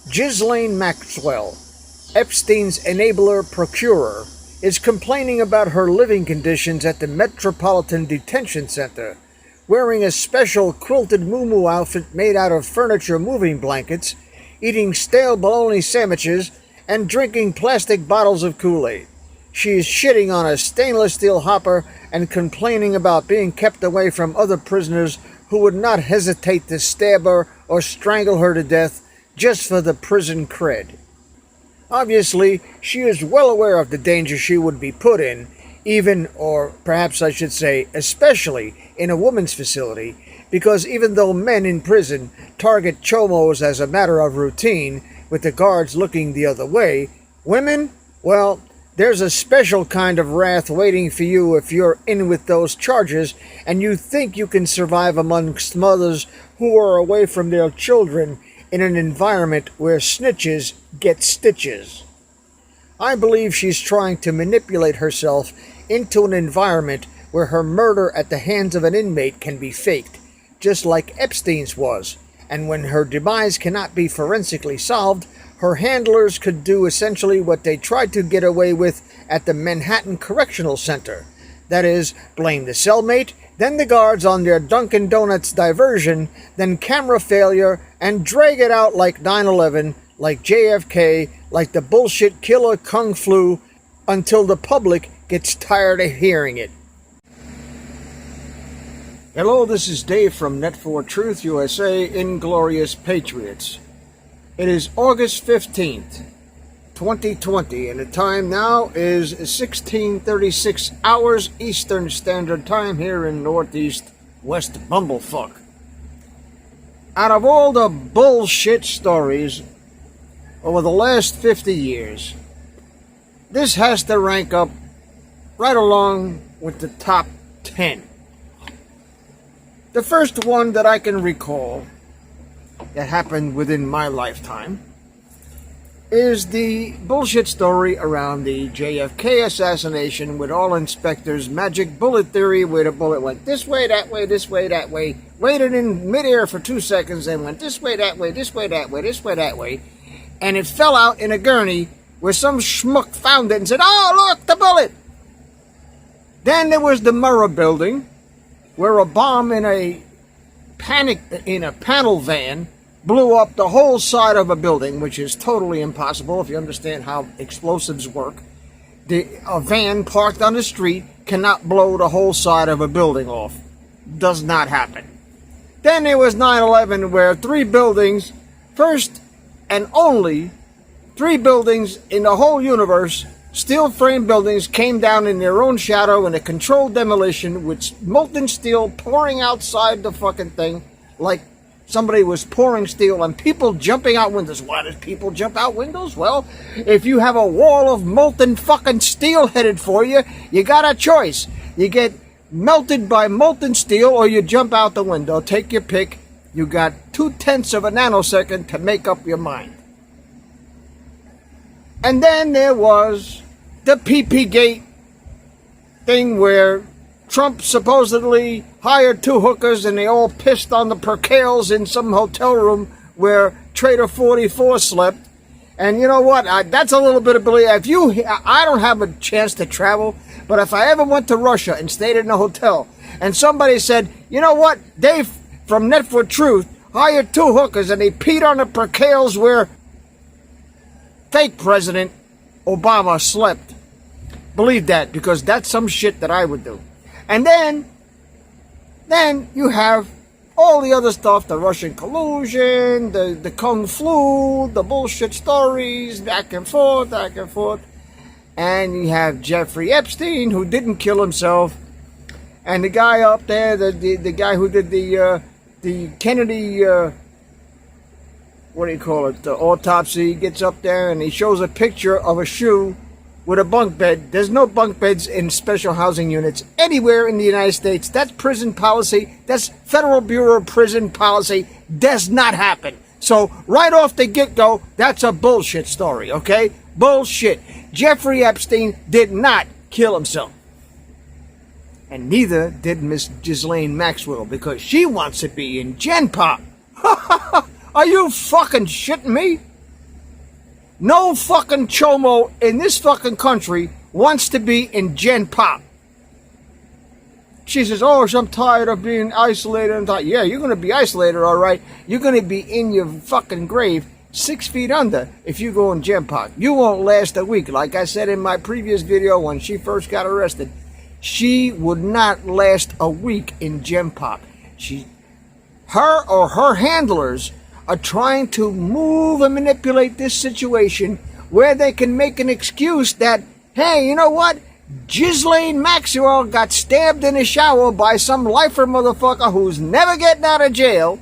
Jizz-Lane Maxwell, Epstein's enabler procurer, is complaining about her living conditions at the Metropolitan Detention Center, wearing a special quilted muumuu outfit made out of furniture moving blankets, eating stale bologna sandwiches, and drinking plastic bottles of Kool-Aid. She is shitting on a stainless steel hopper and complaining about being kept away from other prisoners who would not hesitate to stab her or strangle her to death just for the prison cred. Obviously, she is well aware of the danger she would be put in, even, or perhaps I should say, especially, in a women's facility, because even though men in prison target ChoMos as a matter of routine, with the guards looking the other way, women, well, there's a special kind of wrath waiting for you if you're in with those charges and you think you can survive amongst mothers who are away from their children in an environment where snitches get stitches. I believe she's trying to manipulate herself into an environment where her murder at the hands of an inmate can be faked, just like Epstein's was, and when her demise cannot be forensically solved, her handlers could do essentially what they tried to get away with at the Manhattan Correctional Center. That is, blame the cellmate, then the guards on their Dunkin' Donuts diversion, then camera failure, and drag it out like 9/11, like JFK, like the bullshit killer Kung Flu, until the public gets tired of hearing it. Hello, this is Dave from Net4Truth USA, Inglorious Patriots. It is August 15th, 2020, and the time now is 16:36 hours Eastern Standard Time here in Northeast West Bumblefuck. Out of all the bullshit stories over the last 50 years, this has to rank up right along with the top 10. The first one that I can recall that happened within my lifetime is the bullshit story around the JFK assassination with all inspectors' magic bullet theory, where the bullet went this way, that way, this way, that way, waited in midair for 2 seconds, and went this way, that way, this way, that way, this way, that way, and it fell out in a gurney where some schmuck found it and said, "Oh, look, the bullet!" Then there was the Murrah building, where a bomb in a panel van blew up the whole side of a building, which is totally impossible if you understand how explosives work. A van parked on the street cannot blow the whole side of a building off. Does not happen. Then there was 9/11, where 3 buildings, first and only 3 buildings in the whole universe, steel frame buildings, came down in their own shadow in a controlled demolition with molten steel pouring outside the fucking thing like somebody was pouring steel, and people jumping out windows. Why did people jump out windows? Well, if you have a wall of molten fucking steel headed for you, you got a choice. You get melted by molten steel or you jump out the window. Take your pick. You got 0.2 of a nanosecond to make up your mind. And then there was the PP Gate thing, where Trump supposedly hired 2 hookers and they all pissed on the percales in some hotel room where Trader 44 slept. And you know what? That's a little bit of belief. I don't have a chance to travel, but if I ever went to Russia and stayed in a hotel and somebody said, "You know what? Dave from Net4Truth hired 2 hookers and they peed on the percales where fake President Obama slept," believe that, because that's some shit that I would do. And then you have all the other stuff, the Russian collusion, the Kung Flu, the bullshit stories, back and forth, and you have Jeffrey Epstein, who didn't kill himself, and the guy up there, the guy who did the Kennedy, what do you call it, the autopsy, gets up there and he shows a picture of a shoe with a bunk bed. There's no bunk beds in special housing units anywhere in the United States. That's prison policy. That's Federal Bureau of Prison policy. Does not happen. So right off the get-go, that's a bullshit story, okay? Bullshit. Jeffrey Epstein did not kill himself. And neither did Miss Jizz-Lane Maxwell, because she wants to be in GenPop. Are you fucking shitting me? No fucking ChoMo in this fucking country wants to be in GenPop. She says, oh, I'm tired of being isolated. I'm like, yeah, you're going to be isolated, all right. You're going to be in your fucking grave 6 feet under if you go in GenPop. You won't last a week. Like I said in my previous video when she first got arrested, she would not last a week in GenPop. Her or her handlers are trying to move and manipulate this situation where they can make an excuse that, hey, you know what? Jizz-Lane Maxwell got stabbed in a shower by some lifer motherfucker who's never getting out of jail.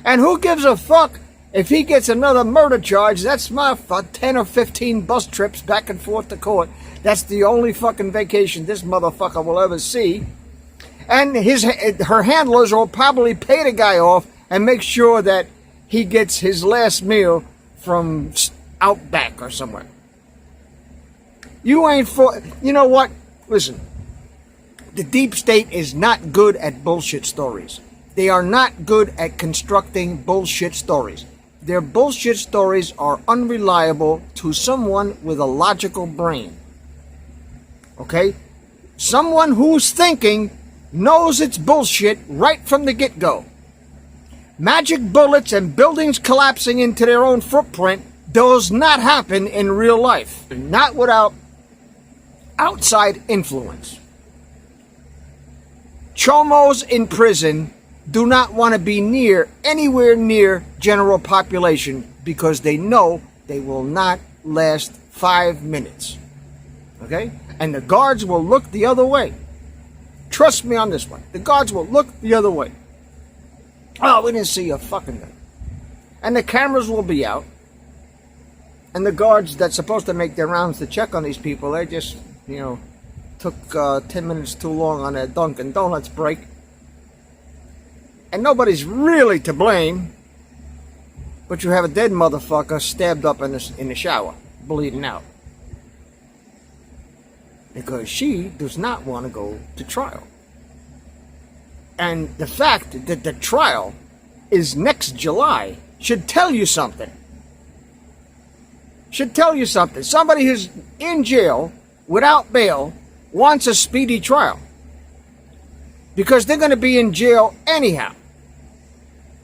And who gives a fuck if he gets another murder charge? That's my 10 or 15 bus trips back and forth to court. That's the only fucking vacation this motherfucker will ever see. And her handlers will probably pay the guy off and make sure that he gets his last meal from Outback or somewhere. You ain't for... You know what? Listen. The deep state is not good at bullshit stories. They are not good at constructing bullshit stories. Their bullshit stories are unreliable to someone with a logical brain. Okay? Someone who's thinking knows it's bullshit right from the get-go. Magic bullets and buildings collapsing into their own footprint does not happen in real life. Not without outside influence. Chomos in prison do not want to be anywhere near general population because they know they will not last 5 minutes. Okay? And the guards will look the other way. Trust me on this one. The guards will look the other way. Oh, we didn't see a fucking thing. And the cameras will be out. And the guards that's supposed to make their rounds to check on these people, they just, took 10 minutes too long on a Dunkin' Donuts break. And nobody's really to blame. But you have a dead motherfucker stabbed up in the shower, bleeding out. Because she does not want to go to trial. And the fact that the trial is next July should tell you something. Should tell you something. Somebody who's in jail without bail wants a speedy trial. Because they're going to be in jail anyhow.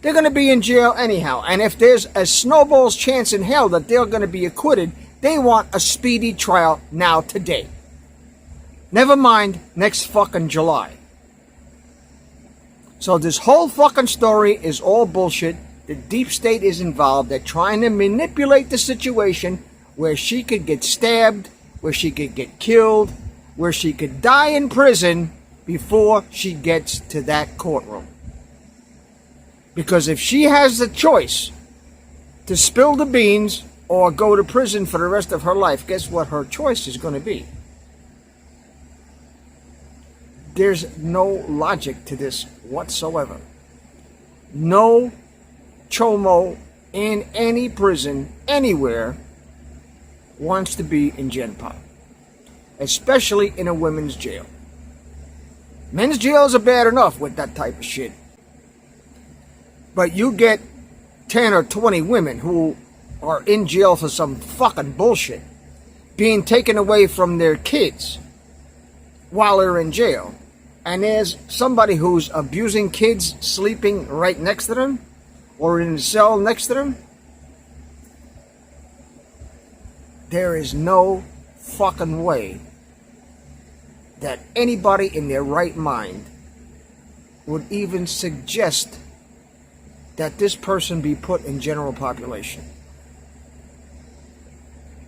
They're going to be in jail anyhow. And if there's a snowball's chance in hell that they're going to be acquitted, they want a speedy trial now today. Never mind next fucking July. So this whole fucking story is all bullshit. The deep state is involved. They're trying to manipulate the situation where she could get stabbed, where she could get killed, where she could die in prison before she gets to that courtroom. Because if she has the choice to spill the beans or go to prison for the rest of her life, guess what her choice is going to be? There's no logic to this whatsoever. No ChoMo in any prison, anywhere, wants to be in GenPop. Especially in a women's jail. Men's jails are bad enough with that type of shit. But you get 10 or 20 women who are in jail for some fucking bullshit, being taken away from their kids while they're in jail. And there's somebody who's abusing kids sleeping right next to them or in a cell next to them. There is no fucking way that anybody in their right mind would even suggest that this person be put in general population.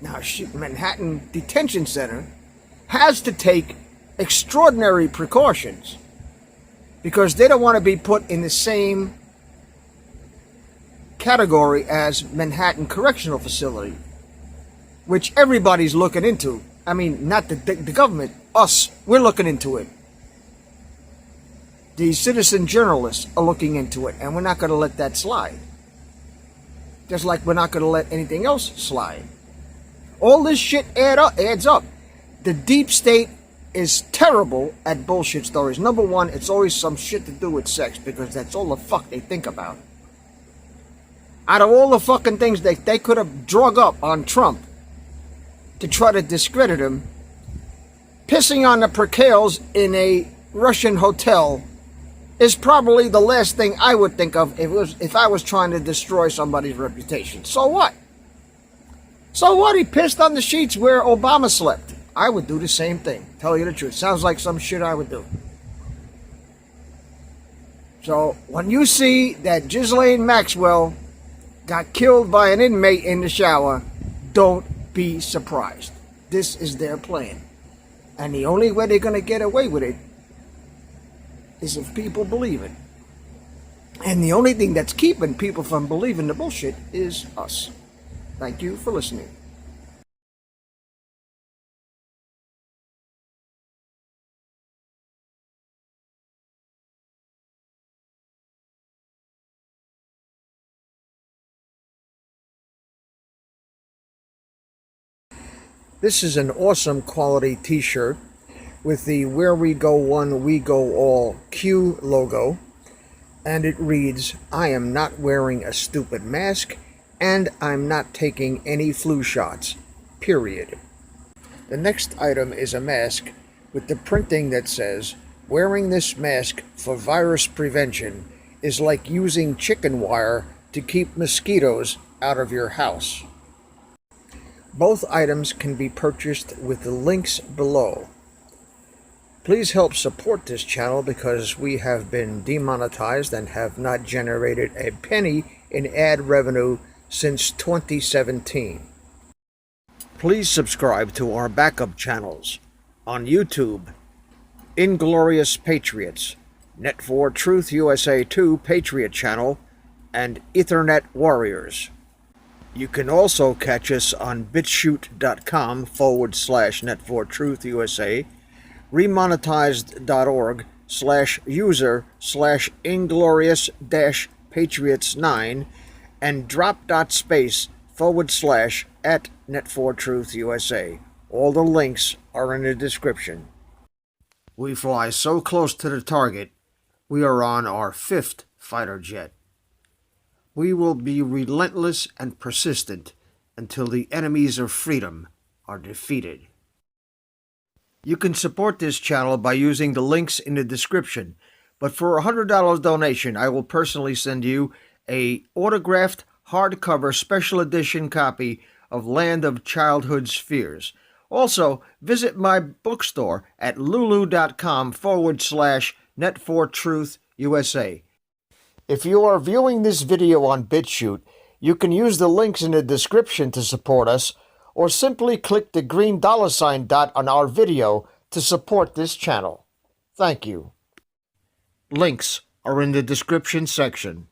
Now, Manhattan Detention Center has to take extraordinary precautions because they don't want to be put in the same category as Manhattan Correctional Facility, which everybody's looking into. I mean, not the government, us, we're looking into it. The citizen journalists are looking into it, and we're not going to let that slide. Just like we're not going to let anything else slide. All this shit adds up. The deep state is terrible at bullshit stories. Number one, it's always some shit to do with sex, because that's all the fuck they think about. Out of all the fucking things that they could have drug up on Trump to try to discredit him, pissing on the percales in a Russian hotel is probably the last thing I would think of if I was trying to destroy somebody's reputation. So what? So what? He pissed on the sheets where Obama slept. I would do the same thing. Tell you the truth. Sounds like some shit I would do. So when you see that Jizz-Lane Maxwell got killed by an inmate in the shower, don't be surprised. This is their plan. And the only way they're going to get away with it is if people believe it. And the only thing that's keeping people from believing the bullshit is us. Thank you for listening. This is an awesome quality t-shirt with the Where We Go One, We Go All Q logo. And it reads, I am not wearing a stupid mask and I'm not taking any flu shots, period. The next item is a mask with the printing that says, wearing this mask for virus prevention is like using chicken wire to keep mosquitoes out of your house. Both items can be purchased with the links below. Please help support this channel because we have been demonetized and have not generated a penny in ad revenue since 2017. Please subscribe to our backup channels on YouTube, Inglorious Patriots, Net4Truth2 Patriot Channel, and Ethernet Warriors. You can also catch us on BitChute.com/Net4Truth remonetized.org/user/Inglorious-Patriots9, and drop.space /@Net4Truth. All the links are in the description. We fly so close to the target, we are on our 5th fighter jet. We will be relentless and persistent until the enemies of freedom are defeated. You can support this channel by using the links in the description, but for a $100 donation, I will personally send you a autographed hardcover special edition copy of Land of Childhood's Fears. Also, visit my bookstore at lulu.com/Net4Truth. If you are viewing this video on BitChute, you can use the links in the description to support us, or simply click the green $ dot on our video to support this channel. Thank you. Links are in the description section.